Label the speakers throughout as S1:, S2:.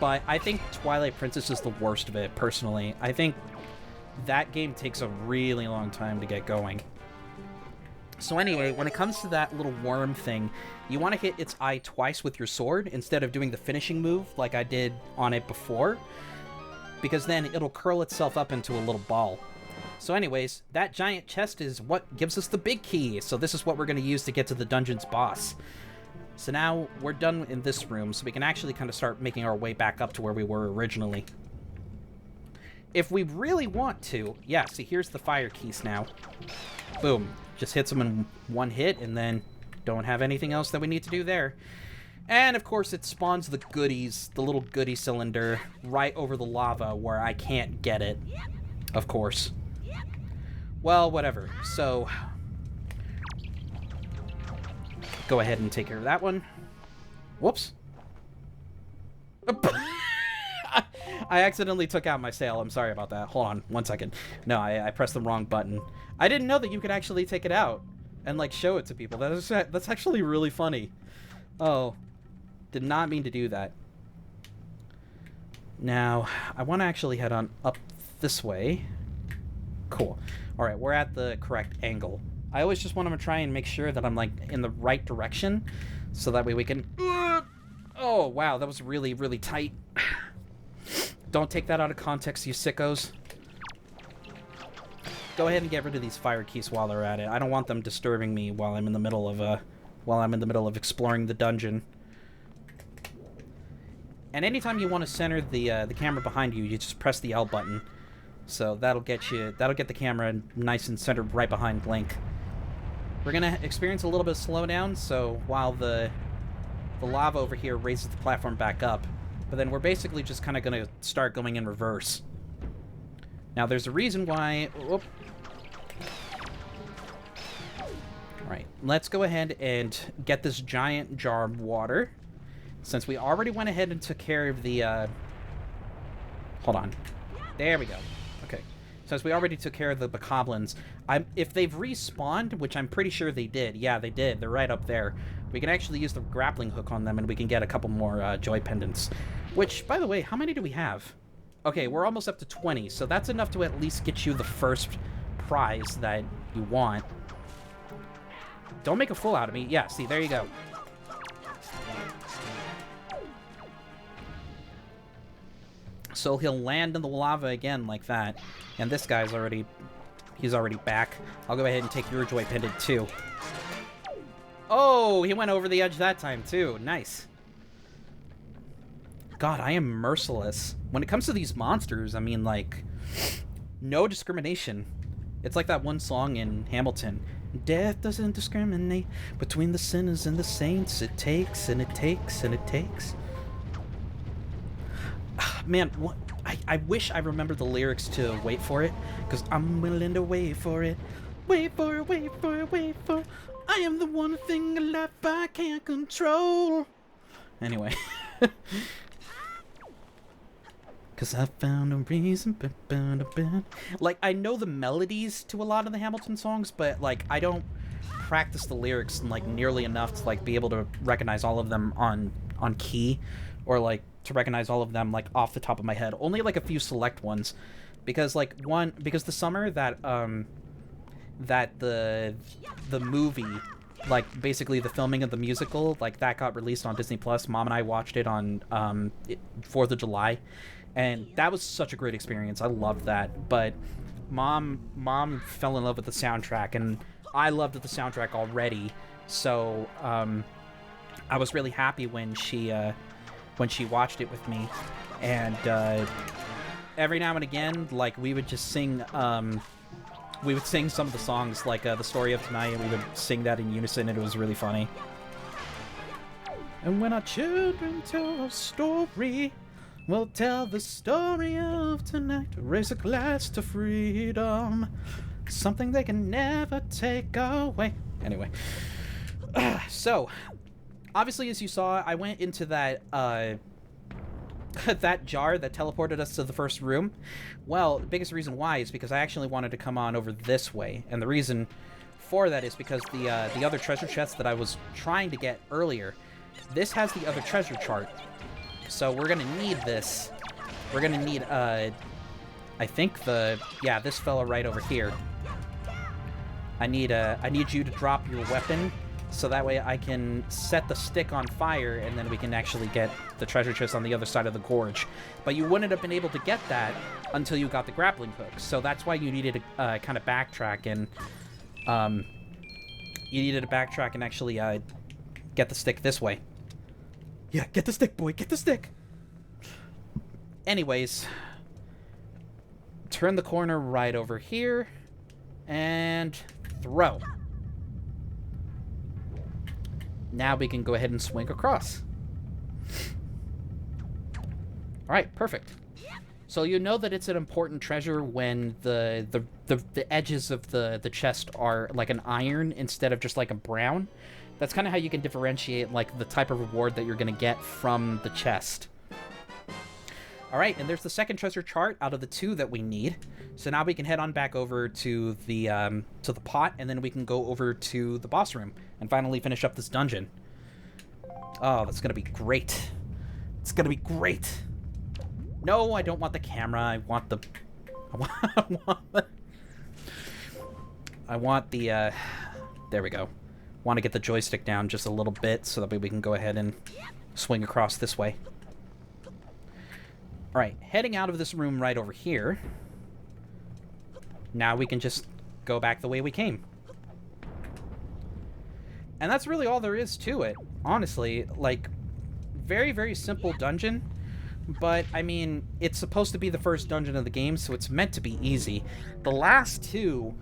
S1: but I think Twilight Princess is the worst of it, personally. I think that game takes a really long time to get going. So anyway, when it comes to that little worm thing, you want to hit its eye twice with your sword instead of doing the finishing move like I did on it before, because then it'll curl itself up into a little ball. So anyways, that giant chest is what gives us the big key, so this is what we're going to use to get to the dungeon's boss. So now we're done in this room, so we can actually kind of start making our way back up to where we were originally. If we really want to, yeah, see, here's the fire keys now. Boom. Just hits them in one hit, and then don't have anything else that we need to do there. And, of course, it spawns the goodies, the little goodie cylinder, right over the lava where I can't get it. Of course. Well, whatever. So, go ahead and take care of that one. Whoops. I accidentally took out my sail. I'm sorry about that. Hold on, 1 second. No, I pressed the wrong button. I didn't know that you could actually take it out and, like, show it to people. That's actually really funny. Oh, did not mean to do that. Now, I want to actually head on up this way. Cool. All right, we're at the correct angle. I always just want to try and make sure that I'm, like, in the right direction, so that way we can... Oh, wow, that was really, really tight. Don't take that out of context, you sickos. Go ahead and get rid of these fire keys while they're at it. I don't want them disturbing me while I'm in the middle of exploring the dungeon. And anytime you want to center the camera behind you, you just press the L button. So that'll get the camera nice and centered right behind Link. We're gonna experience a little bit of slowdown, so while the lava over here raises the platform back up, but then we're basically just kind of gonna start going in reverse. Now there's a reason why... Whoop. Alright, let's go ahead and get this giant jar of water. Since we already went ahead and took care of the... Hold on. There we go. Okay. Since we already took care of the bokoblins, if they've respawned, which I'm pretty sure they did, yeah, they did, they're right up there, we can actually use the grappling hook on them and we can get a couple more joy pendants. Which, by the way, how many do we have? Okay, we're almost up to 20, so that's enough to at least get you the first prize that you want. Don't make a fool out of me. Yeah, see, there you go. So he'll land in the lava again like that. And this guy's he's already back. I'll go ahead and take your joy pendant too. Oh, he went over the edge that time too. Nice. God, I am merciless. When it comes to these monsters, I mean, like, no discrimination. It's like that one song in Hamilton. Death doesn't discriminate between the sinners and the saints. It takes and it takes and it takes. Man, what? I wish I remembered the lyrics to Wait For It, because I'm willing to wait for it. Wait for it, wait for it, wait for it. I am the one thing in life I can't control. Anyway. Because I found a reason. Like, I know the melodies to a lot of the Hamilton songs, but, like, I don't practice the lyrics, like, nearly enough to, like, be able to recognize all of them on key, or, like, to recognize all of them, like, off the top of my head. Only, like, a few select ones. Because, like, because the summer that the movie, like, basically the filming of the musical, like, that got released on Disney Plus. Mom and I watched it on 4th of July, and that was such a great experience. I loved that. But Mom fell in love with the soundtrack, and I loved the soundtrack already. So I was really happy when she watched it with me, and every now and again, like, we would just sing. We would sing some of the songs, like The Story of Tonight, and we would sing that in unison, and it was really funny. And when our children tell our story, we'll tell the story of tonight. Raise a glass to freedom, something they can never take away. Anyway, so, obviously, as you saw, I went into that, that jar that teleported us to the first room. Well, the biggest reason why is because I actually wanted to come on over this way, and the reason for that is because the other treasure chest that I was trying to get earlier, this has the other treasure chart, So we're gonna need this. We're gonna need, I think this fella right over here. I need you to drop your weapon, so that way I can set the stick on fire, and then we can actually get the treasure chest on the other side of the gorge. But you wouldn't have been able to get that until you got the grappling hook, so that's why you needed to kind of backtrack and, actually get the stick this way. Yeah, get the stick, boy, get the stick! Anyways, turn the corner right over here, and throw. Now we can go ahead and swing across. Alright, perfect. So you know that it's an important treasure when the edges of the chest are like an iron instead of just like a brown. That's kind of how you can differentiate like the type of reward that you're going to get from the chest. Alright, and there's the second treasure chart out of the 2 that we need. So now we can head on back over to the pot, and then we can go over to the boss room and finally finish up this dungeon. Oh, that's gonna be great. It's gonna be great. No, I don't want the camera. I want the... there we go. Want to get the joystick down just a little bit so that we can go ahead and swing across this way. Alright, heading out of this room right over here. Now we can just go back the way we came. And that's really all there is to it, honestly. Like, very, very simple dungeon. But, I mean, it's supposed to be the first dungeon of the game, so it's meant to be easy. The last 2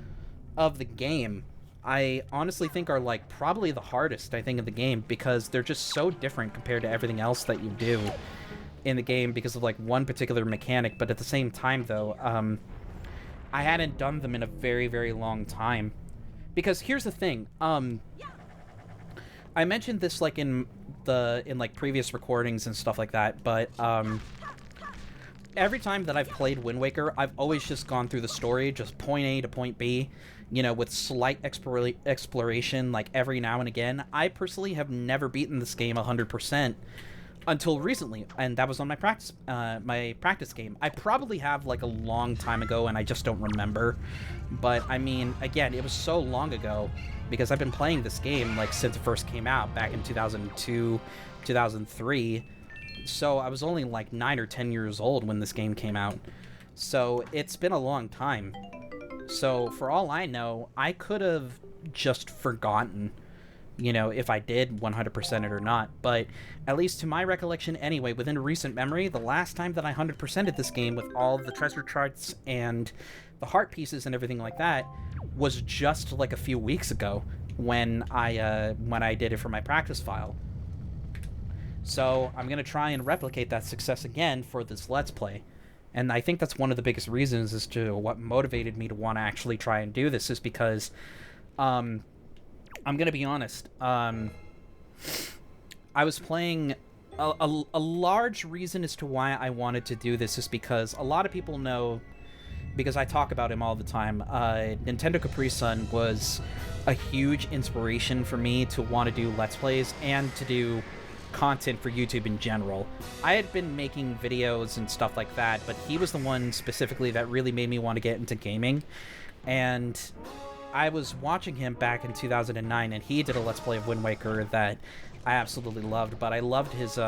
S1: of the game, I honestly think are, like, probably the hardest, I think, of the game, because they're just so different compared to everything else that you do in the game because of, like, one particular mechanic. But at the same time, though, I hadn't done them in a very, very long time. Because here's the thing, I mentioned this, like, in previous recordings and stuff like that, but, every time that I've played Wind Waker, I've always just gone through the story, just point A to point B, you know, with slight exploration, like, every now and again. I personally have never beaten this game 100%. Until recently, and that was on my practice game. I probably have, like, a long time ago, and I just don't remember. But, I mean, again, it was so long ago, because I've been playing this game, like, since it first came out, back in 2002, 2003. So, I was only, like, 9 or 10 years old when this game came out. So, it's been a long time. So, for all I know, I could have just forgotten, you know, if I did 100% it or not, but at least to my recollection anyway, within recent memory, the last time that I 100%ed this game with all the treasure charts and the heart pieces and everything like that was just like a few weeks ago when I did it for my practice file. So I'm going to try and replicate that success again for this Let's Play. And I think that's one of the biggest reasons as to what motivated me to want to actually try and do this, is because, I'm going to be honest, I was playing... A large reason as to why I wanted to do this is because a lot of people know, because I talk about him all the time, Nintendo Capri Sun was a huge inspiration for me to want to do Let's Plays and to do content for YouTube in general. I had been making videos and stuff like that, but he was the one specifically that really made me want to get into gaming. And I was watching him back in 2009, and he did a Let's Play of Wind Waker that I absolutely loved. But I loved his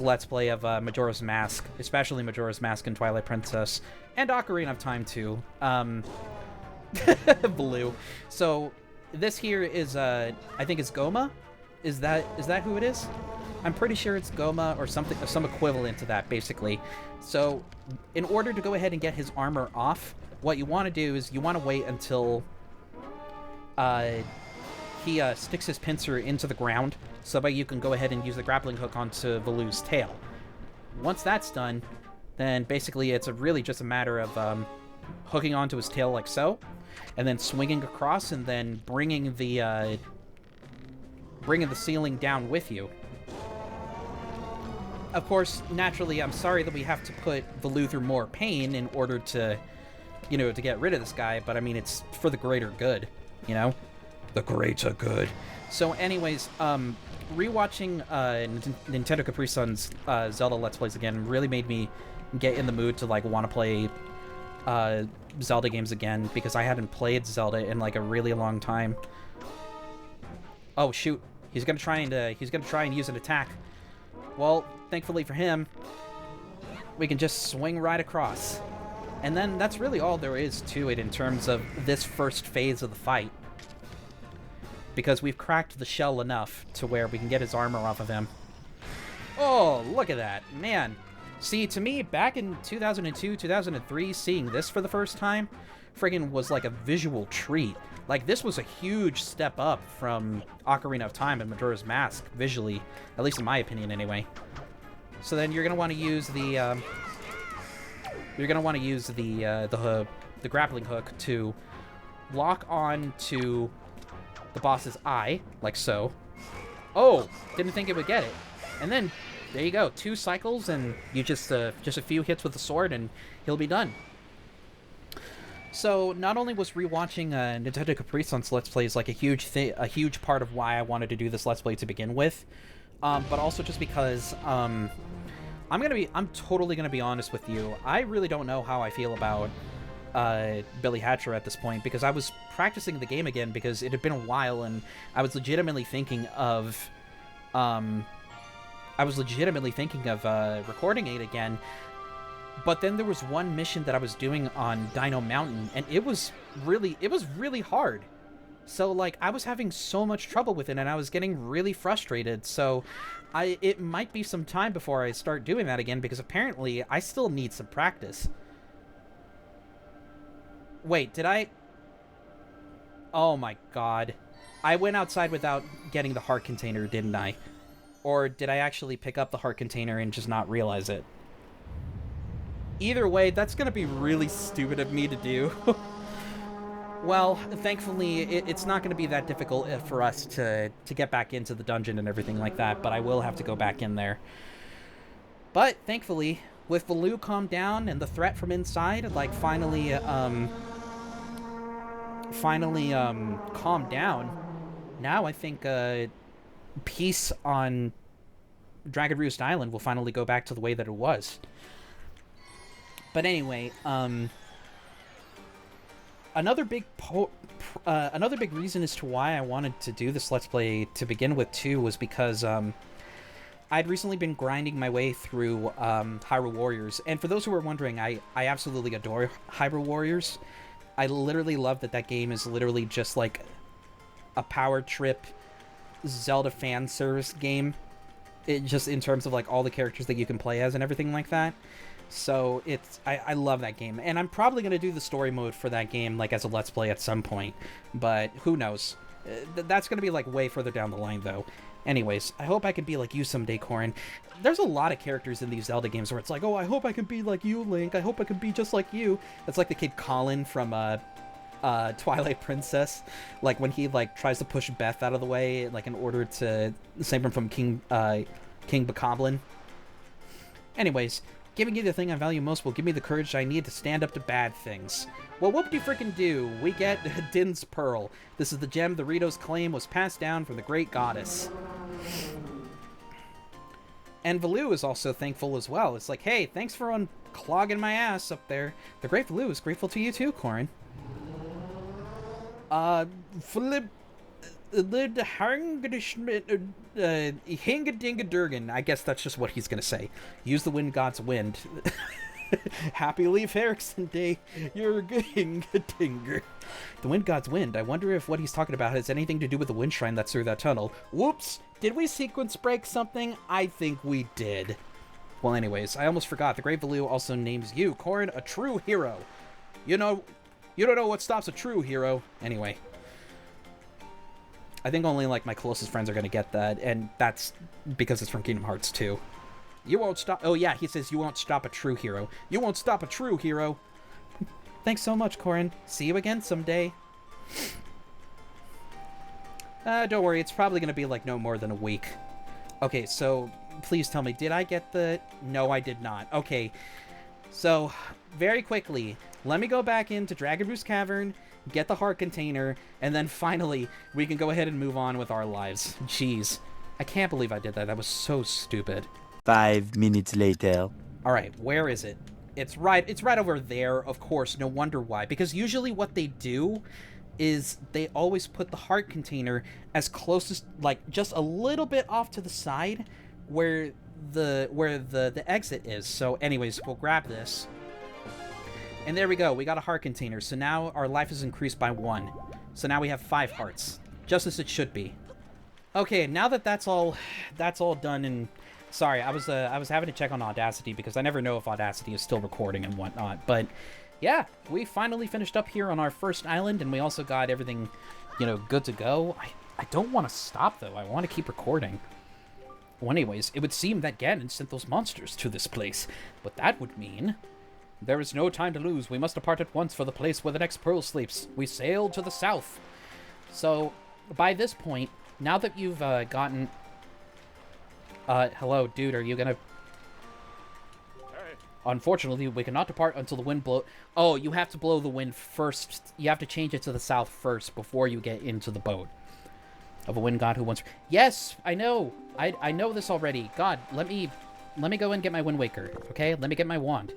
S1: Let's Play of Majora's Mask, especially Majora's Mask and Twilight Princess, and Ocarina of Time too. Blue. So this here is I think it's Goma. Is that who it is? I'm pretty sure it's Goma or something, some equivalent to that, basically. So, in order to go ahead and get his armor off, what you want to do is you want to wait until he sticks his pincer into the ground, so that way you can go ahead and use the grappling hook onto Valu's tail. Once that's done, then basically it's really just a matter of hooking onto his tail like so, and then swinging across, and then bringing the ceiling down with you. Of course, naturally, I'm sorry that we have to put Valu through more pain in order to, you know, to get rid of this guy, but I mean, it's for the greater good, you know? The greater good. So anyways, rewatching Nintendo Capri Sun's Zelda Let's Plays again really made me get in the mood to like want to play Zelda games again, because I hadn't played Zelda in like a really long time. Oh shoot, he's gonna try and use an attack. Well, thankfully for him, we can just swing right across. And then that's really all there is to it in terms of this first phase of the fight. Because we've cracked the shell enough to where we can get his armor off of him. Oh, look at that. Man. See, to me, back in 2002, 2003, seeing this for the first time, friggin' was like a visual treat. Like, this was a huge step up from Ocarina of Time and Majora's Mask, visually. At least in my opinion, anyway. So then you're gonna want to use the, the grappling hook to lock on to the boss's eye, like so. Oh, didn't think it would get it. And then, there you go, 2 cycles, and you just a few hits with the sword, and he'll be done. So, not only was rewatching Nintendo Capri Sun's Let's Plays like a huge part of why I wanted to do this Let's Play to begin with, but also just because, I'm totally gonna be honest with you. I really don't know how I feel about Billy Hatcher at this point, because I was practicing the game again because it had been a while, and I was legitimately thinking of recording it again. But then there was one mission that I was doing on Dino Mountain, and it was really hard. So like I was having so much trouble with it, and I was getting really frustrated. So it might be some time before I start doing that again, because apparently I still need some practice. Wait, did I? Oh my god. I went outside without getting the heart container, didn't I? Or did I actually pick up the heart container and just not realize it? Either way, that's gonna be really stupid of me to do. Well, thankfully, it's not gonna be that difficult for us to get back into the dungeon and everything like that, but I will have to go back in there. But, thankfully, with Valoo calmed down and the threat from inside, like, finally calmed down, now I think, peace on Dragon Roost Island will finally go back to the way that it was. But anyway, another big reason as to why I wanted to do this Let's Play to begin with, too, was because, I'd recently been grinding my way through, Hyrule Warriors. And for those who are wondering, I absolutely adore Hyrule Warriors. I literally love that game is literally just, like, a power trip Zelda fan service game. It just in terms of, like, all the characters that you can play as and everything like that. So I love that game, and I'm probably going to do the story mode for that game, like, as a Let's Play at some point, but who knows. That's going to be, like, way further down the line, though. Anyways, I hope I can be like you someday, Corin. There's a lot of characters in these Zelda games where it's like, oh, I hope I can be like you, Link. I hope I can be just like you. That's like the kid Colin from, Twilight Princess, like, when he, like, tries to push Beth out of the way, like, in order to save him from King Bokoblin. Anyways, giving you the thing I value most will give me the courage I need to stand up to bad things. Well, what would you frickin' do? We get Din's Pearl. This is the gem the Ritos claim was passed down from the great goddess. And Valoo is also thankful as well. It's like, hey, thanks for unclogging my ass up there. The great Valoo is grateful to you too, Corin. Flip... Hingadingadurgan. I guess that's just what he's gonna say. Use the wind god's wind. Happy Leif Erikson Day. You're a good Hingadinger. The wind god's wind. I wonder if what he's talking about has anything to do with the wind shrine that's through that tunnel. Whoops! Did we sequence break something? I think we did. Well, anyways, I almost forgot. The Great Valoo also names you, Corin, a true hero. You know, you don't know what stops a true hero. Anyway. I think only, like, my closest friends are going to get that, and that's because it's from Kingdom Hearts 2. You won't stop... Oh, yeah, he says you won't stop a true hero. You won't stop a true hero. Thanks so much, Corin. See you again someday. Don't worry, it's probably going to be, like, no more than a week. Okay, so, please tell me, did I get the... No, I did not. Okay, so, very quickly, let me go back into Dragon Roost Cavern, get the heart container, and then finally we can go ahead and move on with our lives. Jeez. I can't believe I did that. That was so stupid.
S2: 5 minutes later.
S1: All right, where is it? It's right over there, of course. No wonder why. Because usually what they do is they always put the heart container as close as, like, just a little bit off to the side where the exit is. So anyways, we'll grab this. And there we go. We got a heart container. So now our life is increased by 1. So now we have 5 hearts. Just as it should be. Okay, now that that's all done, and sorry, I was having to check on Audacity because I never know if Audacity is still recording and whatnot. But yeah, we finally finished up here on our first island, and we also got everything, you know, good to go. I don't want to stop though. I want to keep recording. Well, anyways, it would seem that Ganon sent those monsters to this place, but that would mean there is no time to lose. We must depart at once for the place where the next pearl sleeps. We sail to the south. So by this point, now that you've gotten... hello, dude, are you gonna... Unfortunately, we cannot depart until the wind blow... Oh, you have to blow the wind first. You have to change it to the south first before you get into the boat. Of a wind god who wants... Yes, I know. I know this already. God, let me go and get my Wind Waker, okay? Let me get my wand.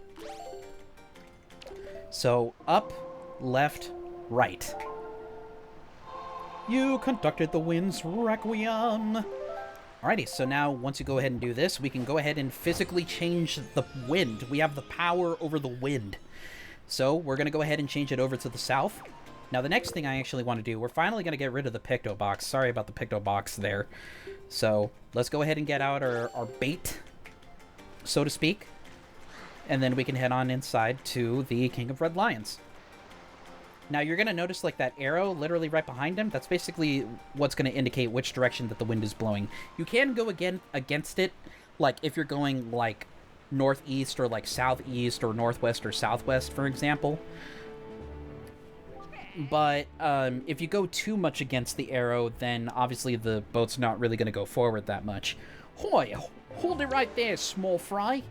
S1: So, up, left, right. You conducted the wind's requiem. Alrighty, so now once you go ahead and do this, we can go ahead and physically change the wind. We have the power over the wind. So we're going to go ahead and change it over to the south. Now the next thing I actually want to do, we're finally going to get rid of the Picto Box. Sorry about the Picto Box there. So let's go ahead and get out our bait, so to speak. And then we can head on inside to the King of Red Lions. Now, you're going to notice, like, that arrow literally right behind him. That's basically what's going to indicate which direction that the wind is blowing. You can go against it, like, if you're going, like, northeast or, like, southeast or northwest or southwest, for example. But if you go too much against the arrow, then obviously the boat's not really going to go forward that much. Hoy, hold it right there, small fry.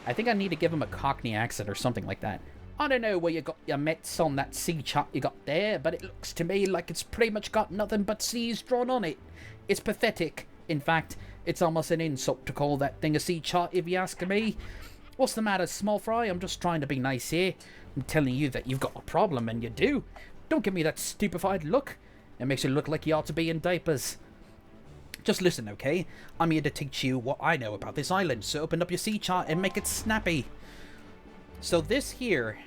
S1: I think I need to give him a Cockney accent or something like that. I don't know where you got your mitts on that sea chart you got there, but it looks to me like it's pretty much got nothing but seas drawn on it. It's pathetic. In fact, it's almost an insult to call that thing a sea chart, if you ask me. What's the matter, small fry? I'm just trying to be nice here. I'm telling you that you've got a problem, and you do. Don't give me that stupefied look. It makes you look like you ought to be in diapers. Just listen, okay? I'm here to teach you what I know about this island, so open up your sea chart and make it snappy. So this here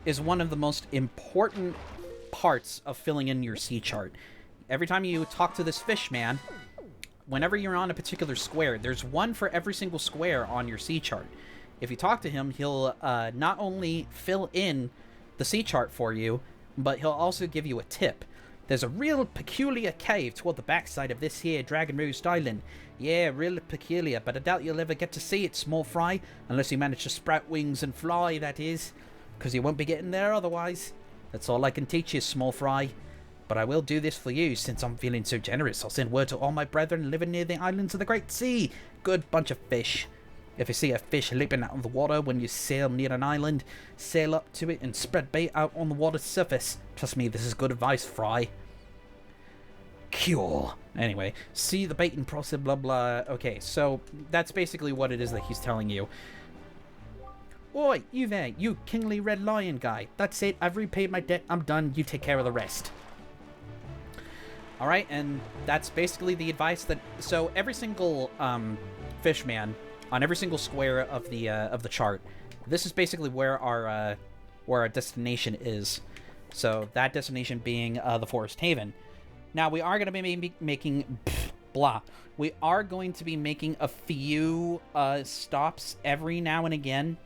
S1: is one of the most important parts of filling in your sea chart. Every time you talk to this fish man, whenever you're on a particular square, there's one for every single square on your sea chart. If you talk to him, he'll not only fill in the sea chart for you, but he'll also give you a tip. There's a real peculiar cave toward the backside of this here Dragon Roost Island. Yeah, real peculiar, but I doubt you'll ever get to see it, small fry. Unless you manage to sprout wings and fly, that is. Because you won't be getting there otherwise. That's all I can teach you, small fry. But I will do this for you, since I'm feeling so generous. I'll send word to all my brethren living near the islands of the Great Sea. Good bunch of fish. If you see a fish leaping out of the water when you sail near an island, sail up to it and spread bait out on the water's surface. Trust me, this is good advice, Fry. Cure. Anyway, see the baiting process, blah blah. Okay, so that's basically what it is that he's telling you. Oi, you there, you kingly red lion guy. That's it, I've repaid my debt, I'm done, you take care of the rest. Alright, and that's basically the advice that... So every single fishman on every single square of the chart, this is basically where our destination is. So that destination being the Forest Haven. Now we are going to be making We are going to be making a few stops every now and again,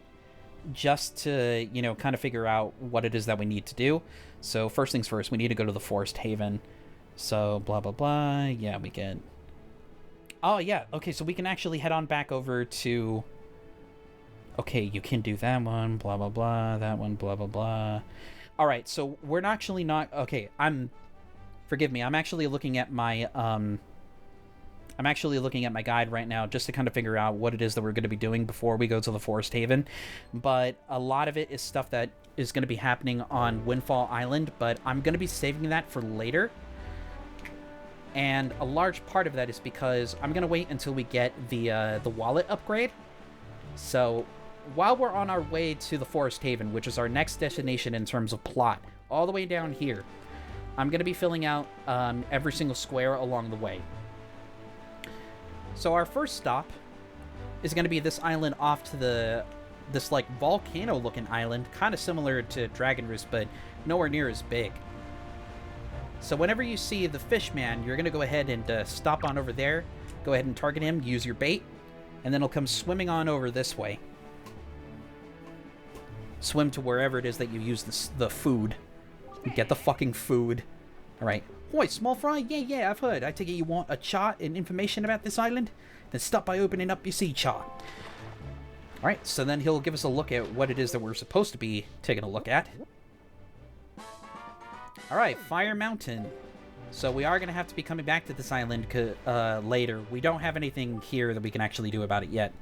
S1: just to, you know, kind of figure out what it is that we need to do. So first things first, we need to go to the Forest Haven. So blah blah blah. Yeah, we can. Oh, yeah. Okay, so we can actually head on back over to... Okay, you can do that one, blah, blah, blah, that one, blah, blah, blah. Alright, so we're actually not... Okay, Forgive me, I'm actually looking at my... I'm actually looking at my guide right now just to kind of figure out what it is that we're going to be doing before we go to the Forest Haven. But a lot of it is stuff that is going to be happening on Windfall Island, but I'm going to be saving that for later. And a large part of that is because I'm going to wait until we get the wallet upgrade. So while we're on our way to the Forest Haven, which is our next destination in terms of plot, all the way down here, I'm going to be filling out every single square along the way. So our first stop is going to be this island off to this like volcano-looking island, kind of similar to Dragon Roost, but nowhere near as big. So whenever you see the fish man, you're going to go ahead and stop on over there, go ahead and target him, use your bait, and then he'll come swimming on over this way. Swim to wherever it is that you use the food. Get the fucking food. Alright. Hoi, small fry? Yeah, I've heard. I take it you want a chart and information about this island? Then stop by opening up your sea chart. Alright, so then he'll give us a look at what it is that we're supposed to be taking a look at. Alright, Fire Mountain. So we are going to have to be coming back to this island later. We don't have anything here that we can actually do about it yet.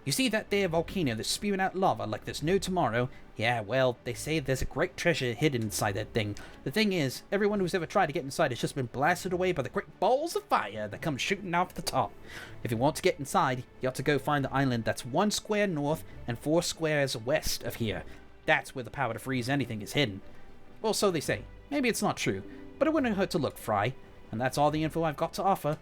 S1: You see that there volcano that's spewing out lava like there's no tomorrow? Yeah, well, they say there's a great treasure hidden inside that thing. The thing is, everyone who's ever tried to get inside has just been blasted away by the great balls of fire that come shooting out the top. If you want to get inside, you have to go find the island that's 1 square north and 4 squares west of here. That's where the power to freeze anything is hidden. Well, so they say. Maybe it's not true, but it wouldn't hurt to look, Fry. And that's all the info I've got to offer.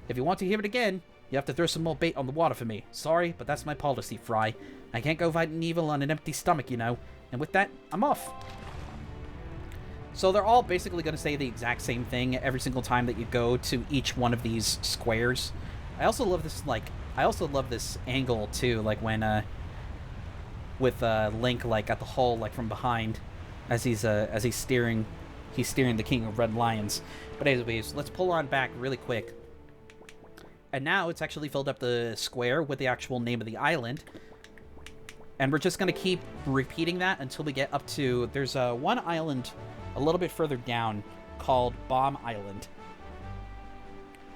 S1: If you want to hear it again, you have to throw some more bait on the water for me. Sorry, but that's my policy, Fry. I can't go fighting evil on an empty stomach, you know. And with that, I'm off. So they're all basically going to say the exact same thing every single time that you go to each one of these squares. I also love this angle too, like when with Link like at the hull, like from behind, as he's steering the King of Red Lions. But anyways, let's pull on back really quick. And now it's actually filled up the square with the actual name of the island. And we're just going to keep repeating that until we get up to... There's one island a little bit further down called Bomb Island.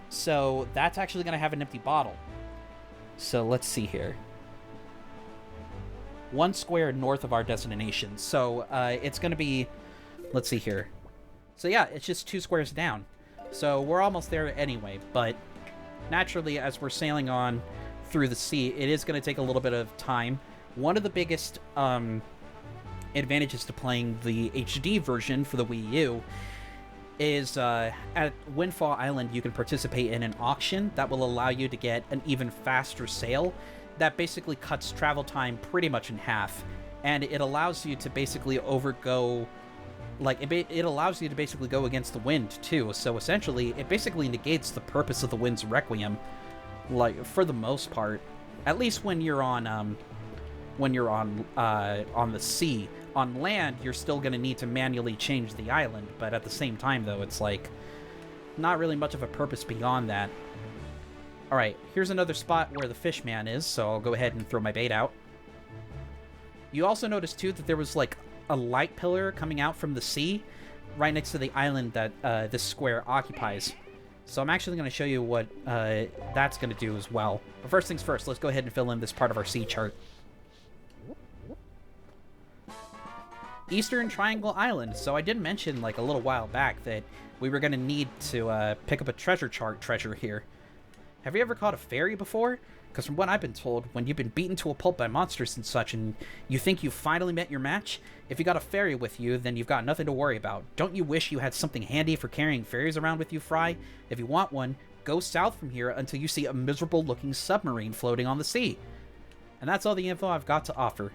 S1: So that's actually going to have an empty bottle. So let's see here. 1 square north of our destination. So it's going to be... Let's see here. So yeah, it's just 2 squares down. So we're almost there anyway, but... Naturally, as we're sailing on through the sea, it is going to take a little bit of time. One of the biggest advantages to playing the HD version for the Wii U is at Windfall Island, you can participate in an auction that will allow you to get an even faster sail that basically cuts travel time pretty much in half. And it allows you to basically overgo... Like, it allows you to basically go against the wind, too. So, essentially, it basically negates the purpose of the wind's requiem. Like, for the most part. At least when you're on the sea. On land, you're still going to need to manually change the island. But at the same time, though, it's, like, not really much of a purpose beyond that. Alright, here's another spot where the fish man is, so I'll go ahead and throw my bait out. You also notice, too, that there was, like... a light pillar coming out from the sea right next to the island that this square occupies. So I'm actually going to show you what that's going to do as well. But first things first, let's go ahead and fill in this part of our sea chart. Eastern Triangle Island. So I did mention like a little while back that we were going to need to pick up a treasure chart treasure here. Have you ever caught a fairy before? Because from what I've been told, when you've been beaten to a pulp by monsters and such, and you think you've finally met your match, if you got a fairy with you, then you've got nothing to worry about. Don't you wish you had something handy for carrying fairies around with you, Fry? If you want one, go south from here until you see a miserable-looking submarine floating on the sea. And that's all the info I've got to offer.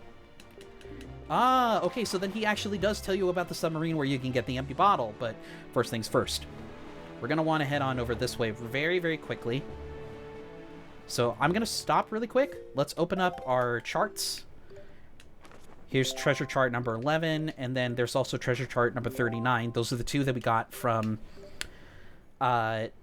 S1: Ah, okay, so then he actually does tell you about the submarine where you can get the empty bottle, but first things first. We're going to want to head on over this way very, very quickly. So I'm going to stop really quick. Let's open up our charts. Here's treasure chart number 11, and then there's also treasure chart number 39. Those are the two that we got from... Haha,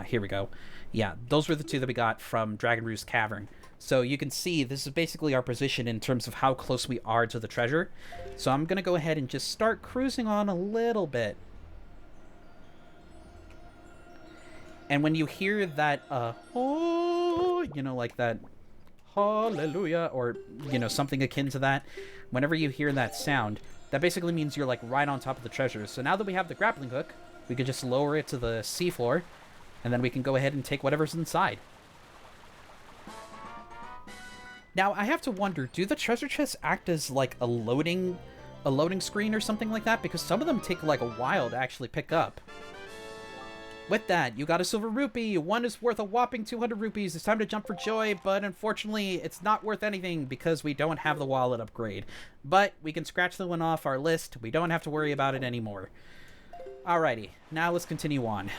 S1: here we go. Yeah, those were the two that we got from Dragon Roost Cavern. So you can see this is basically our position in terms of how close we are to the treasure. So I'm going to go ahead and just start cruising on a little bit. And when you hear that, oh, you know, like that, hallelujah, or, you know, something akin to that, whenever you hear that sound, that basically means you're, like, right on top of the treasure. So now that we have the grappling hook, we can just lower it to the seafloor, and then we can go ahead and take whatever's inside. Now, I have to wonder, do the treasure chests act as, like, a loading screen or something like that? Because some of them take, like, a while to actually pick up. With that, you got a silver rupee. One is worth a whopping 200 rupees. It's time to jump for joy, but unfortunately, it's not worth anything because we don't have the wallet upgrade. But we can scratch the one off our list. We don't have to worry about it anymore. Alrighty, now let's continue on.